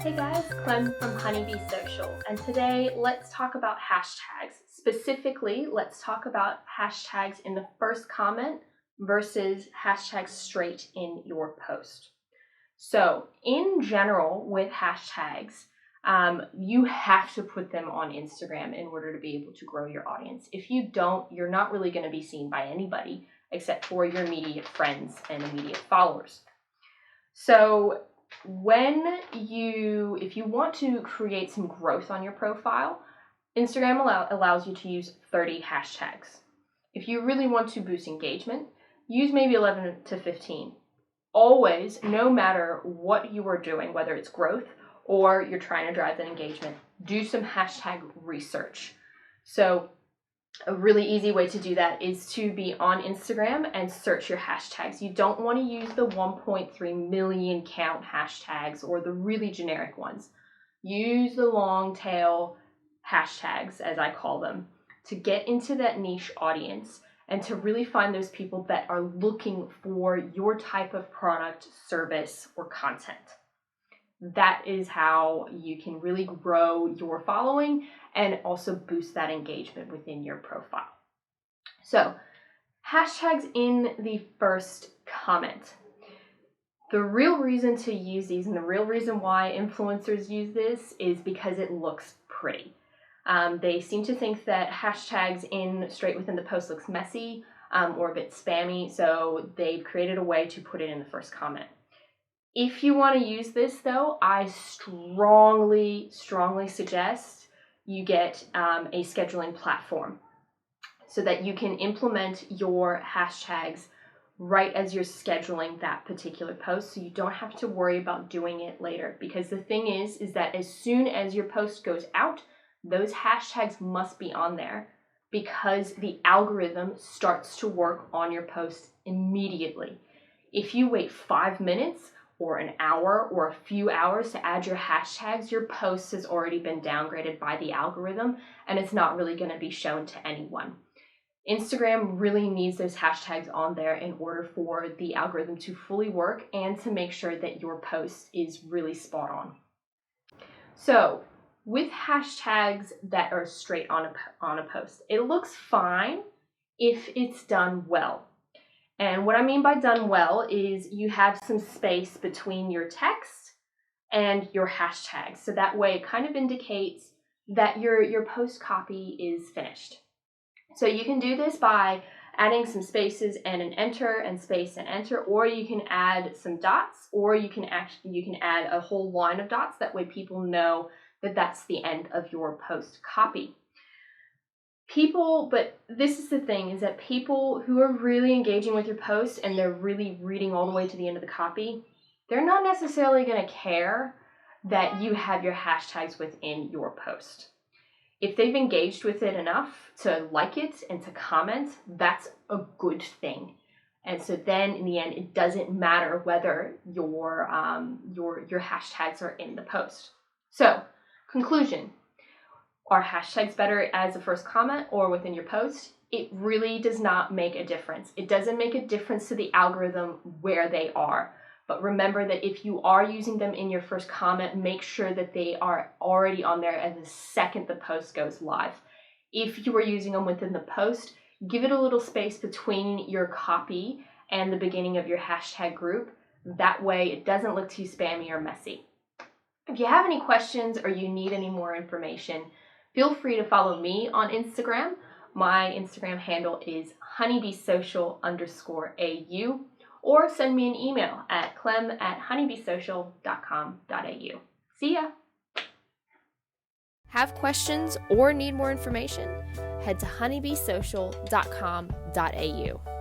Hey guys, Clem from Honeybee Social, and today let's talk about hashtags. Specifically, let's talk about hashtags in the first comment versus hashtags straight in your post. So, in general, with hashtags, you have to put them on Instagram in order to be able to grow your audience. If you don't, you're not really going to be seen by anybody except for your immediate friends and immediate followers. So, if you want to create some growth on your profile, Instagram allows you to use 30 hashtags. If you really want to boost engagement, use maybe 11 to 15. Always, no matter what you are doing, whether it's growth or you're trying to drive that engagement, do some hashtag research. So a really easy way to do that is to be on Instagram and search your hashtags. You don't want to use the 1.3 million count hashtags or the really generic ones. Use the long tail hashtags, as I call them, to get into that niche audience and to really find those people that are looking for your type of product, service, or content. That is how you can really grow your following and also boost that engagement within your profile. So, hashtags in the first comment. The real reason to use these and the real reason why influencers use this is because it looks pretty. They seem to think that hashtags straight within the post looks messy or a bit spammy, so they've created a way to put it in the first comment. If you want to use this, though, I strongly suggest you get a scheduling platform so that you can implement your hashtags right as you're scheduling that particular post, so you don't have to worry about doing it later. Because the thing is that as soon as your post goes out, those hashtags must be on there because the algorithm starts to work on your post immediately. If you wait 5 minutes or an hour or a few hours to add your hashtags, your post has already been downgraded by the algorithm and it's not really going to be shown to anyone. Instagram really needs those hashtags on there in order for the algorithm to fully work and to make sure that your post is really spot on. So, with hashtags that are straight on a post, it looks fine if it's done well. And what I mean by done well is you have some space between your text and your hashtags. So that way it kind of indicates that your post copy is finished. So you can do this by adding some spaces and an enter and space and enter, or you can add some dots, or you can add a whole line of dots. That way people know that that's the end of your post copy. But this is the thing, is that people who are really engaging with your post and they're really reading all the way to the end of the copy, they're not necessarily going to care that you have your hashtags within your post. If they've engaged with it enough to like it and to comment, that's a good thing. And so then in the end, it doesn't matter whether your hashtags are in the post. So, conclusion. Are hashtags better as a first comment or within your post? It really does not make a difference. It doesn't make a difference to the algorithm where they are. But remember that if you are using them in your first comment, make sure that they are already on there as the second the post goes live. If you are using them within the post, give it a little space between your copy and the beginning of your hashtag group. That way it doesn't look too spammy or messy. If you have any questions or you need any more information, feel free to follow me on Instagram. My Instagram handle is honeybeesocial_AU, or send me an email at clem@honeybeesocial.com.au. See ya! Have questions or need more information? Head to honeybeesocial.com.au.